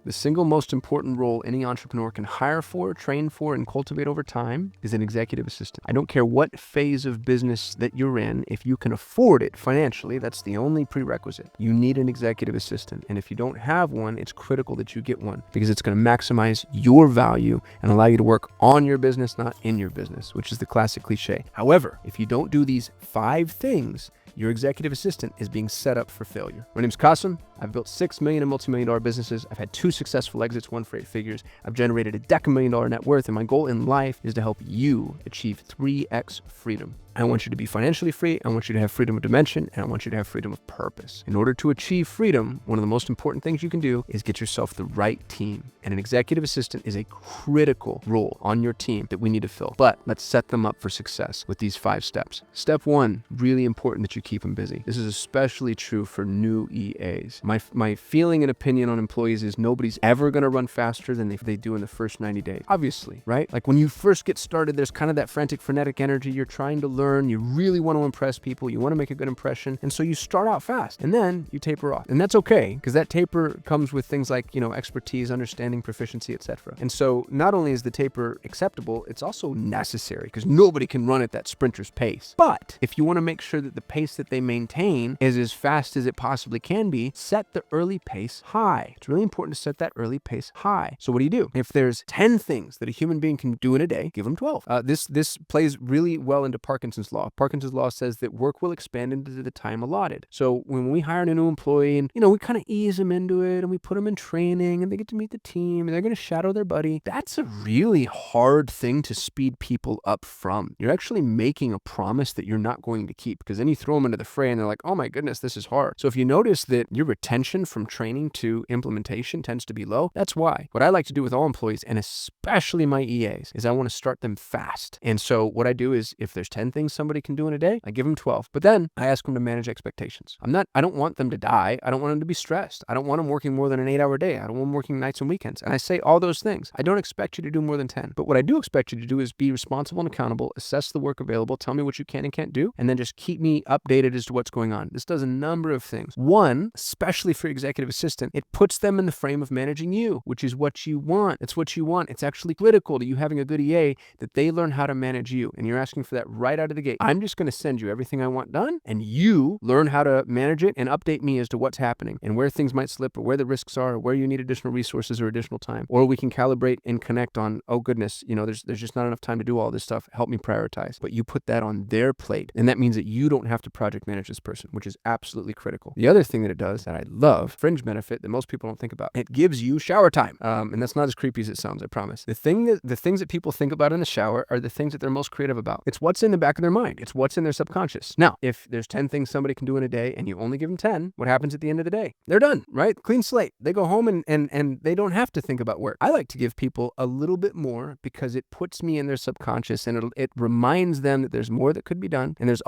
The single most important role any entrepreneur can hire for, train for, and cultivate over time is an executive assistant. I don't care what phase of business that you're in, if you can afford it financially, that's the only prerequisite. You need an executive assistant. And if you don't have one, it's critical that you get one because it's going to maximize your value and allow you to work on your business, not in your business, which is the classic cliche. However, if you don't do these 5 things, your executive assistant is being set up for failure. My name's Kasim. I've built 6 million and multi-million-dollar businesses. I've had 2 successful exits, 1 for 8 figures. I've generated a $10,000,000 net worth, and my goal in life is to help you achieve 3x freedom. I want you to be financially free. I want you to have freedom of dimension, and I want you to have freedom of purpose. In order to achieve freedom, one of the most important things you can do is get yourself the right team. And an executive assistant is a critical role on your team that we need to fill. But let's set them up for success with these 5 steps. Step 1, really important that you keep them busy. This is especially true for new EAs. My feeling and opinion on employees is nobody's ever going to run faster than they do in the first 90 days. Obviously, right? Like when you first get started, there's kind of that frantic, frenetic energy. You're trying to learn. You really want to impress people. You want to make a good impression. And so you start out fast and then you taper off. And that's okay because that taper comes with things like, expertise, understanding, proficiency, etc. And so not only is the taper acceptable, it's also necessary because nobody can run at that sprinter's pace. But if you want to make sure that the pace that they maintain is as fast as it possibly can be, set the early pace high. It's really important to set that early pace high. So what do? If there's 10 things that a human being can do in a day, give them 12. This plays really well into Parkinson's law. Parkinson's law says that work will expand into the time allotted. So when we hire a new employee and, we kind of ease them into it and we put them in training and they get to meet the team and they're going to shadow their buddy, that's a really hard thing to speed people up from. You're actually making a promise that you're not going to keep because then you throw them into the fray and they're like, oh my goodness, this is hard. So if you notice that your retention from training to implementation tends to be low, that's why. What I like to do with all employees, and especially my EAs, is I want to start them fast. And so what I do is if there's 10 things somebody can do in a day, I give them 12. But then I ask them to manage expectations. I don't want them to die. I don't want them to be stressed. I don't want them working more than an 8-hour day. I don't want them working nights and weekends. And I say all those things. I don't expect you to do more than 10. But what I do expect you to do is be responsible and accountable, assess the work available, tell me what you can and can't do, and then just keep me updated as to what's going on. This does a number of things. One, especially for executive assistant, it puts them in the frame of managing you, which is what you want. It's what you want. It's actually critical to you having a good EA that they learn how to manage you. And you're asking for that right out of the gate. I'm just going to send you everything I want done, and you learn how to manage it and update me as to what's happening and where things might slip or where the risks are or where you need additional resources or additional time. Or we can calibrate and connect on, oh goodness, there's just not enough time to do all this stuff. Help me prioritize. But you put that on their plate. And that means that you don't have to project manage this person, which is absolutely critical. The other thing that it does that I love, fringe benefit that most people don't think about, it gives you shower time. And that's not as creepy as it sounds, I promise. The things that people think about in the shower are the things that they're most creative about. It's what's in the back of their mind. It's what's in their subconscious. Now, if there's 10 things somebody can do in a day and you only give them 10, what happens at the end of the day? They're done, right? Clean slate. They go home and they don't have to think about work. I like to give people a little bit more because it puts me in their subconscious and it reminds them that there's more that could be done. And there's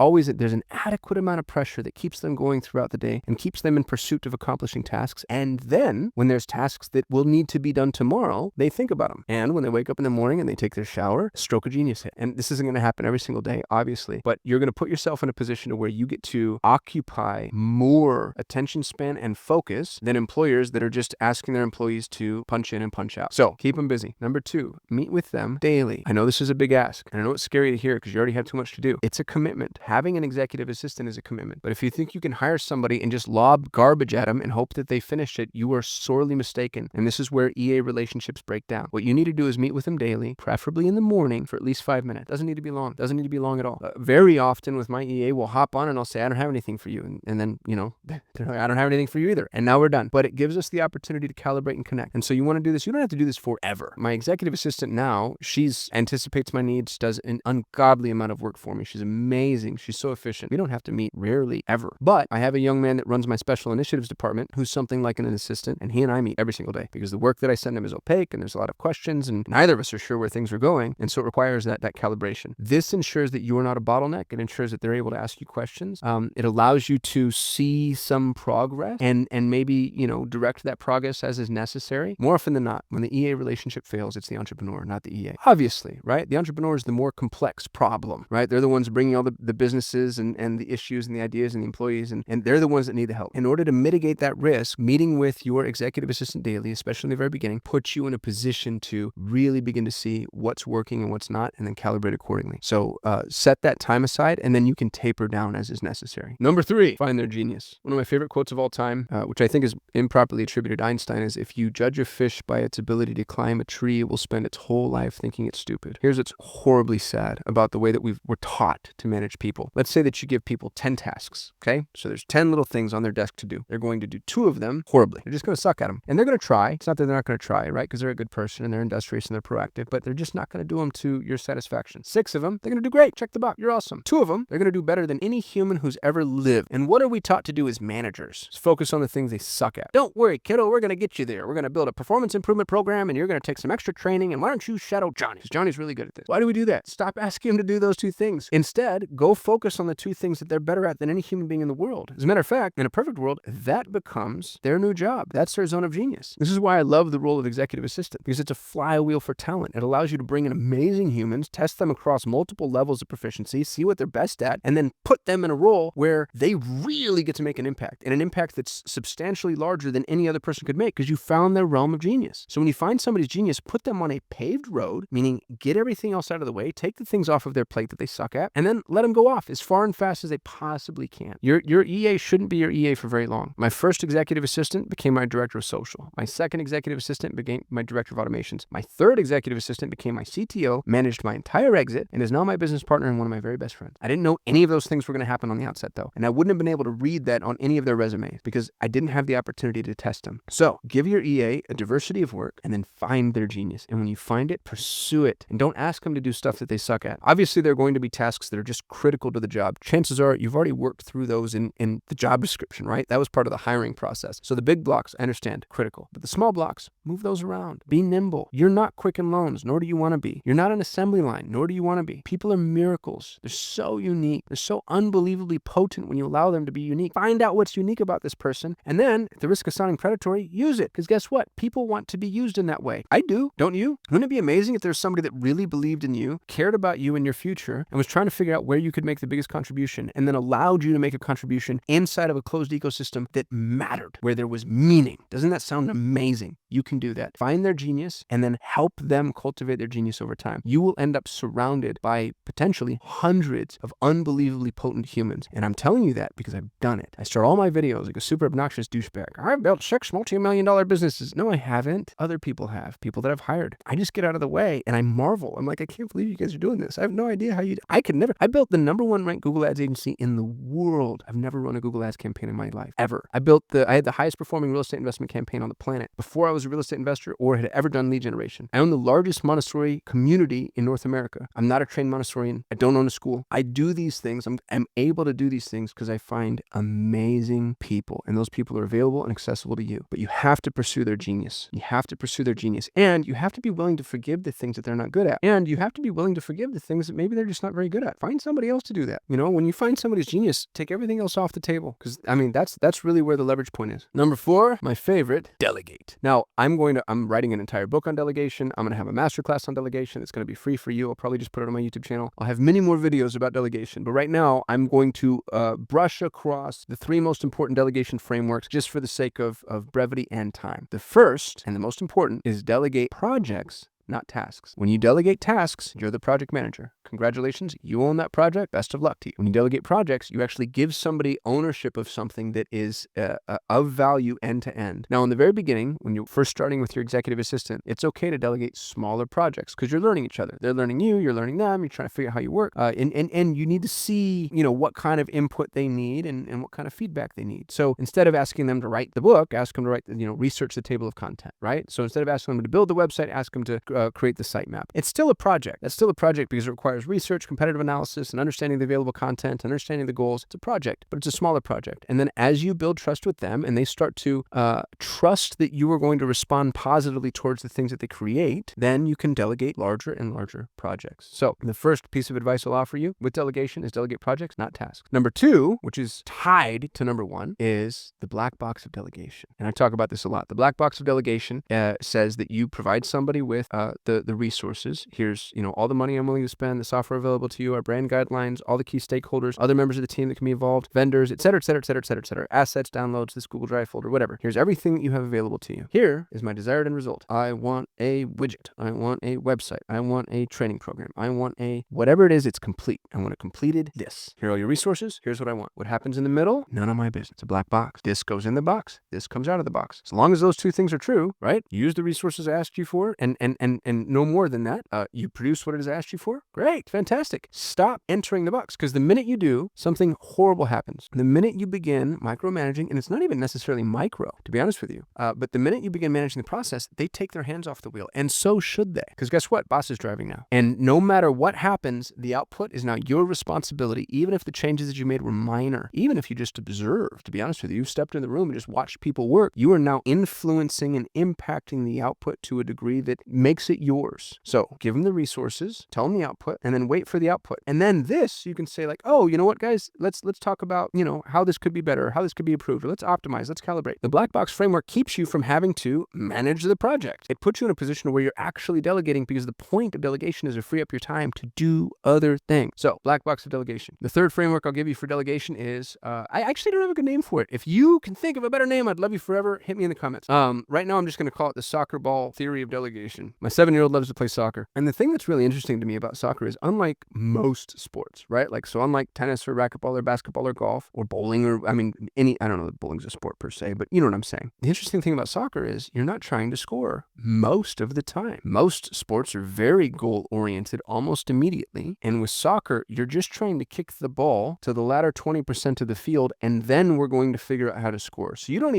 an adequate amount of pressure that keeps them going throughout the day and keeps them in pursuit of accomplishing tasks. And then when there's tasks that will need to be done tomorrow, they think about them. And when they wake up in the morning and they take their shower, stroke of genius hit. And this isn't going to happen every single day, obviously, but you're going to put yourself in a position to where you get to occupy more attention span and focus than employers that are just asking their employees to punch in and punch out. So keep them busy. Number 2, meet with them daily. I know this is a big ask, and I know it's scary to hear because you already have too much to do. It's a commitment. Having an executive assistant is a commitment. But if you think you can hire somebody and just lob garbage at them and hope that they finish it, you are sorely mistaken. And this is where EA relationships break down. What you need to do is meet with them daily, preferably in the morning for at least 5 minutes. Doesn't need to be long. Doesn't need to be long at all. Very often with my EA, we'll hop on and I'll say, I don't have anything for you. And then, they're like, I don't have anything for you either. And now we're done. But it gives us the opportunity to calibrate and connect. And so you want to do this. You don't have to do this forever. My executive assistant now, she's anticipates my needs, does an ungodly amount of work for me. She's amazing. She's so efficient. We don't have to meet rarely ever. But I have a young man that runs my special initiatives department who's something like an assistant, and he and I meet every single day because the work that I send him is opaque and there's a lot of questions and neither of us are sure where things are going. And so it requires that calibration. This ensures that you are not a bottleneck. It ensures that they're able to ask you questions. It allows you to see some progress and maybe, direct that progress as is necessary. More often than not, when the EA relationship fails, it's the entrepreneur, not the EA. Obviously, right? The entrepreneur is the more complex problem, right? They're the ones bringing all the businesses and the issues and the ideas and the employees, and they're the ones that need the help. In order to mitigate that risk, meeting with your executive assistant daily, especially in the very beginning, puts you in a position to really begin to see what's working and what's not, and then calibrate accordingly. So set that time aside, and then you can taper down as is necessary. Number 3, find their genius. One of my favorite quotes of all time, which I think is improperly attributed to Einstein, is, if you judge a fish by its ability to climb a tree, it will spend its whole life thinking it's stupid. Here's what's horribly sad about the way that we're taught to manage people. Let's say that you give people 10 tasks, okay? So there's 10 little things on their desk to do. They're going to do 2 of them horribly. They're just going to suck at them. And they're going to try. It's not that they're not going to try, right? Because they're a good person and they're industrious and they're proactive, but they're just not going to do them to your satisfaction. 6 of them, they're going to do great. Check the box. You're awesome. 2 of them, they're going to do better than any human who's ever lived. And what are we taught to do as managers? Is focus on the things they suck at. Don't worry, kiddo. We're going to get you there. We're going to build a performance improvement program and you're going to take some extra training. And why don't you shadow Johnny? Because Johnny's really good at this. Why do we do that? Stop asking him to do those 2 things. Instead, go focus on the 2 things that they're better at than any human being in the world. As a matter of fact, in a perfect world, that becomes their new job. That's their zone of genius. This is why I love the role of executive assistant, because it's a flywheel for talent. It allows you to bring in amazing humans, test them across multiple levels of proficiency, see what they're best at, and then put them in a role where they really get to make an impact, and an impact that's substantially larger than any other person could make, because you found their realm of genius. So when you find somebody's genius, put them on a paved road, meaning get everything else out of the way, take the things off of their plate that they suck at, and then let them go off as far and fast as they possibly can. Your EA shouldn't be your EA for very long. My first executive assistant became my director of social. My second executive assistant became my director of automations. My third executive assistant became my CTO, managed my entire exit, and is now my business partner and one of my very best friends. I didn't know any of those things were going to happen on the outset, though, and I wouldn't have been able to read that on any of their resumes because I didn't have the opportunity to test them. So give your EA a diversity of work and then find their genius. And when you find it, pursue it, and don't ask them to do stuff that they suck at. Obviously, there are going to be tasks that are just critical to the job. Chances are you've already worked through those in the job description, right? That was part of the hiring process. So the big blocks, I understand, critical. But the small blocks, move those around. Be nimble. You're not Quicken Loans, nor do you want to be. You're not an assembly line, nor do you want to be. People are miracles. They're so unique. They're so unbelievably potent when you allow them to be unique. Find out what's unique about this person, and then, at the risk of sounding predatory, use it. Because guess what? People want to be used in that way. I do, don't you? Wouldn't it be amazing if there's somebody that really believed in you, cared about you and your future, and was trying to figure out where you could make the biggest contribution, and then allowed you to make a contribution inside of a closed ecosystem that mattered, where there was meaning? Doesn't that sound amazing? You can do that. Find their genius and then help them cultivate their genius over time. You will end up surrounded by potentially hundreds of unbelievably potent humans. And I'm telling you that because I've done it. I start all my videos like a super obnoxious douchebag. I've built 6 multi-million-dollar businesses. No, I haven't. Other people have. People that I've hired. I just get out of the way and I marvel. I'm like, I can't believe you guys are doing this. I have no idea how I could never. I built the #1 ranked Google Ads agency in the world. I've never run a Google Ads campaign in my life, ever. I had the highest performing real estate investment campaign on the planet before I was a real estate investor or had ever done lead generation. I own the largest Montessori community in North America. I'm not a trained Montessorian. I don't own a school. I do these things. I'm able to do these things because I find amazing people, and those people are available and accessible to you. But you have to pursue their genius. You have to pursue their genius, and you have to be willing to forgive the things that they're not good at, and you have to be willing to forgive the things that maybe they're just not very good at. Find somebody else to do that. When you find somebody's genius, take everything else off the table, because that's really where the leverage point is. Number 4, my favorite, delegate. Now, I'm writing an entire book on delegation. I'm going to have a masterclass on delegation. It's going to be free for you. I'll probably just put it on my YouTube channel. I'll have many more videos about delegation, but right now I'm going to brush across the 3 most important delegation frameworks just for the sake of brevity and time. The first and the most important is delegate projects, not tasks. When you delegate tasks, you're the project manager. Congratulations, you own that project. Best of luck to you. When you delegate projects, you actually give somebody ownership of something that is of value end to end. Now, in the very beginning, when you're first starting with your executive assistant, it's okay to delegate smaller projects because you're learning each other. They're learning you, you're learning them, you're trying to figure out how you work. And you need to see, what kind of input they need and what kind of feedback they need. So instead of asking them to write the book, ask them to write, research the table of content, right? So instead of asking them to build the website, ask them to create the sitemap. It's still a project. That's still a project because it requires research, competitive analysis, and understanding the available content, understanding the goals. It's a project, but it's a smaller project. And then as you build trust with them and they start to trust that you are going to respond positively towards the things that they create, then you can delegate larger and larger projects. So the first piece of advice I'll offer you with delegation is delegate projects, not tasks. Number two, which is tied to number one, is the black box of delegation. And I talk about this a lot. The black box of delegation says that you provide somebody with the resources. Here's, all the money I'm willing to spend, the software available to you, our brand guidelines, all the key stakeholders, other members of the team that can be involved, vendors, et cetera, et cetera, et cetera, et cetera, et cetera, assets, downloads, this Google Drive folder, whatever. Here's everything that you have available to you. Here is my desired end result. I want a widget. I want a website. I want a training program. I want a whatever it is, it's complete. I want it completed this. Here are all your resources. Here's what I want. What happens in the middle? None of my business. It's a black box. This goes in the box. This comes out of the box. As long as those two things are true, right? Use the resources I asked you for and no more than that. You produce what it is I asked you for. Great. Fantastic. Stop entering the box, because the minute you do, something horrible happens. The minute you begin micromanaging, and it's not even necessarily micro, to be honest with you, but the minute you begin managing the process, they take their hands off the wheel, and so should they. Because guess what? Boss is driving now. And no matter what happens, the output is now your responsibility, even if the changes that you made were minor, even if you just observed. To be honest with you, you stepped in the room and just watched people work. You are now influencing and impacting the output to a degree that makes it yours. So give them the resources, tell them the output, and then wait for the output. And then this, you can say like, oh, you know what, guys, let's talk about, how this could be better, how this could be improved, or let's optimize, let's calibrate. The black box framework keeps you from having to manage the project. It puts you in a position where you're actually delegating, because the point of delegation is to free up your time to do other things. So black box of delegation. The third framework I'll give you for delegation is, I actually don't have a good name for it. If you can think of a better name, I'd love you forever. Hit me in the comments. Right now I'm just going to call it the soccer ball theory of delegation. My 7-year-old loves to play soccer. And the thing that's really interesting to me about soccer is, unlike most sports, right? Like, so unlike tennis or racquetball or basketball or golf or bowling or, I don't know that bowling's a sport per se, but you know what I'm saying. The interesting thing about soccer is you're not trying to score most of the time. Most sports are very goal oriented almost immediately. And with soccer, you're just trying to kick the ball to the latter 20% of the field, and then we're going to figure out how to score. So you're not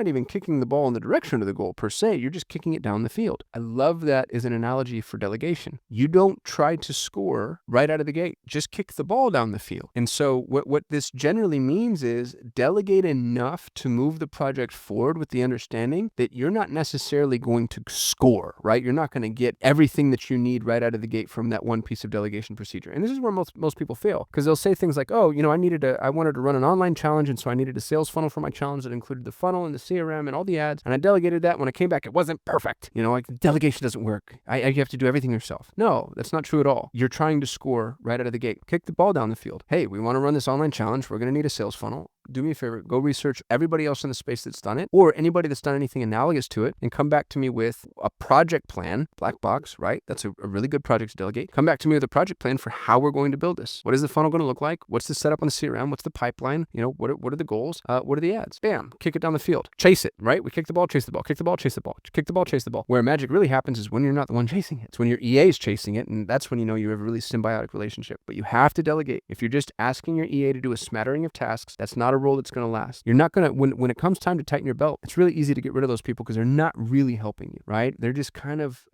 even kicking the ball in the direction of the goal per se. You're just kicking it down the field. I love that as an analogy for delegation. You don't try to score right out of the gate. Just kick the ball down the field. And so what this generally means is delegate enough to move the project forward with the understanding that you're not necessarily going to score, right? You're not going to get everything that you need right out of the gate from that one piece of delegation procedure. And this is where most people fail, because they'll say things like, oh, I wanted to run an online challenge, and so I needed a sales funnel for my challenge that included the funnel and the CRM and all the ads, and I delegated that. When I came back, it wasn't perfect. Like, delegation doesn't work. You have to do everything yourself. No, that's not true at all. You're trying to score right out of the gate. Kick the ball down the field. Hey, we want to run this online challenge. We're going to need a sales funnel. Do me a favor, go research everybody else in the space that's done it, or anybody that's done anything analogous to it, and come back to me with a project plan, black box, right? That's a really good project to delegate. Come back to me with a project plan for how we're going to build this. What is the funnel going to look like? What's the setup on the CRM? What's the pipeline? What are the goals? What are the ads? Bam, kick it down the field. Chase it, right? We kick the ball, chase the ball, kick the ball, chase the ball, kick the ball, chase the ball. Where magic really happens is when you're not the one chasing it. It's when your EA is chasing it, and that's when you have a really symbiotic relationship. But you have to delegate. If you're just asking your EA to do a smattering of tasks, that's not a role that's going to last. You're not going to, when it comes time to tighten your belt, it's really easy to get rid of those people because they're not really helping you, right? They're just kind of,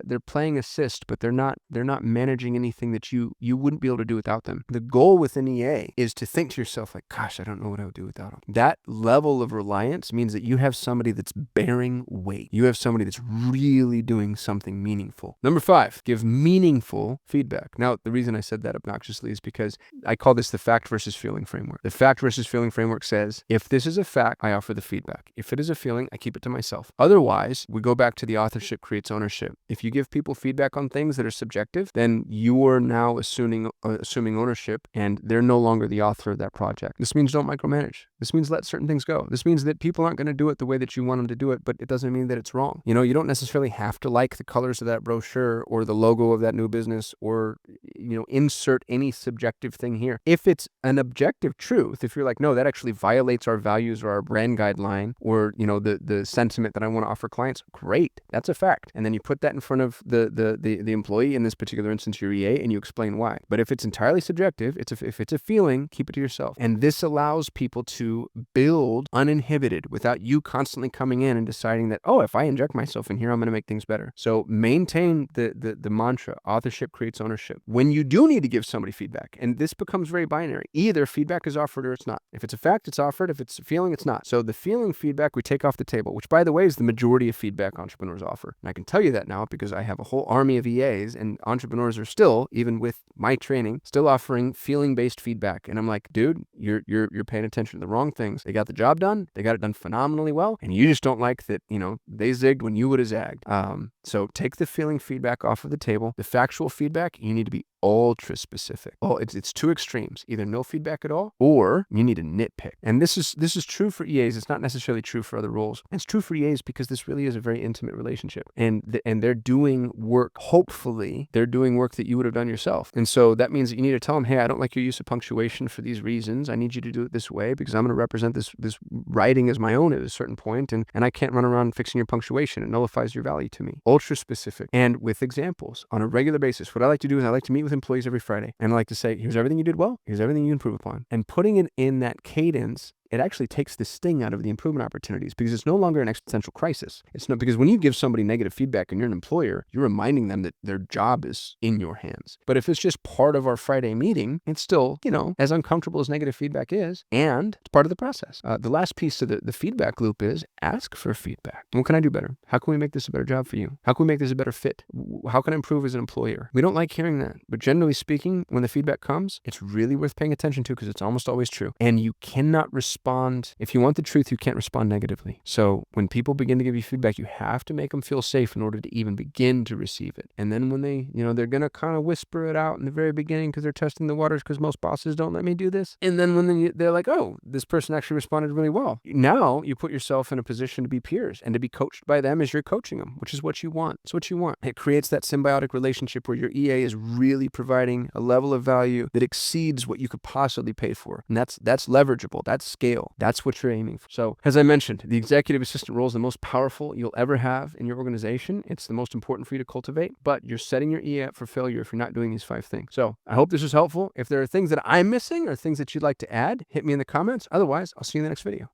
they're playing assist, but they're not managing anything that you wouldn't be able to do without them. The goal with an EA is to think to yourself like, gosh, I don't know what I would do without them. That level of reliance means that you have somebody that's bearing weight. You have somebody that's really doing something meaningful. Number 5, give meaningful feedback. Now, the reason I said that obnoxiously is because I call this the fact versus feeling framework. The fact versus feeling framework says, if this is a fact, I offer the feedback. If it is a feeling, I keep it to myself. Otherwise, we go back to the authorship creates ownership. If you give people feedback on things that are subjective, then you are now assuming ownership, and they're no longer the author of that project. This means don't micromanage. This means let certain things go. This means that people aren't going to do it the way that you want them to do it, but it doesn't mean that it's wrong. You don't necessarily have to like the colors of that brochure or the logo of that new business or, insert any subjective thing here. If it's an objective truth, if you're like, no, that actually violates our values or our brand guideline or, the sentiment that I want to offer clients, great. That's a fact. And then you put that in front of the employee, in this particular instance, your EA, and you explain why. But if it's entirely subjective, if it's a feeling, keep it to yourself. And this allows people to to build uninhibited without you constantly coming in and deciding that, oh, if I inject myself in here, I'm going to make things better. So maintain the mantra, authorship creates ownership. When you do need to give somebody feedback, and this becomes very binary, either feedback is offered or it's not. If it's a fact, it's offered. If it's a feeling, it's not. So the feeling feedback we take off the table, which by the way is the majority of feedback entrepreneurs offer. And I can tell you that now because I have a whole army of EAs, and entrepreneurs are still, even with my training, still offering feeling-based feedback. And I'm like, dude, you're paying attention to the wrong things. They got the job done. They got it done phenomenally well. And you just don't like that, they zigged when you would have zagged. So take the feeling feedback off of the table. The factual feedback, you need to be ultra specific. Oh, it's two extremes, either no feedback at all, or you need to nitpick. And this is true for EAs. It's not necessarily true for other roles. It's true for EAs because this really is a very intimate relationship, and they're doing work. Hopefully, they're doing work that you would have done yourself. And so that means that you need to tell them, hey, I don't like your use of punctuation for these reasons. I need you to do it this way because I'm going to represent this writing as my own at a certain point, and I can't run around fixing your punctuation. It nullifies your value to me. Ultra specific and with examples on a regular basis. What I like to do is I like to meet with employees every Friday, and I like to say, here's everything you did well, here's everything you improve upon. And putting it in that cadence, it actually takes the sting out of the improvement opportunities because it's no longer an existential crisis. It's not, because when you give somebody negative feedback and you're an employer, you're reminding them that their job is in your hands. But if it's just part of our Friday meeting, it's still, as uncomfortable as negative feedback is, and it's part of the process. The last piece to the feedback loop is ask for feedback. What can I do better? How can we make this a better job for you? How can we make this a better fit? How can I improve as an employer? We don't like hearing that, but generally speaking, when the feedback comes, it's really worth paying attention to because it's almost always true. And you cannot respond. If you want the truth, you can't respond negatively. So when people begin to give you feedback, you have to make them feel safe in order to even begin to receive it. And then when they, they're going to kind of whisper it out in the very beginning because they're testing the waters because most bosses don't let me do this. And then when they're like, oh, this person actually responded really well. Now you put yourself in a position to be peers and to be coached by them as you're coaching them, which is what you want. It's what you want. It creates that symbiotic relationship where your EA is really providing a level of value that exceeds what you could possibly pay for. And that's leverageable. That's scale. That's what you're aiming for. So as I mentioned, the executive assistant role is the most powerful you'll ever have in your organization. It's the most important for you to cultivate, but you're setting your EA up for failure if you're not doing these 5 things. So I hope this was helpful. If there are things that I'm missing or things that you'd like to add, hit me in the comments. Otherwise, I'll see you in the next video.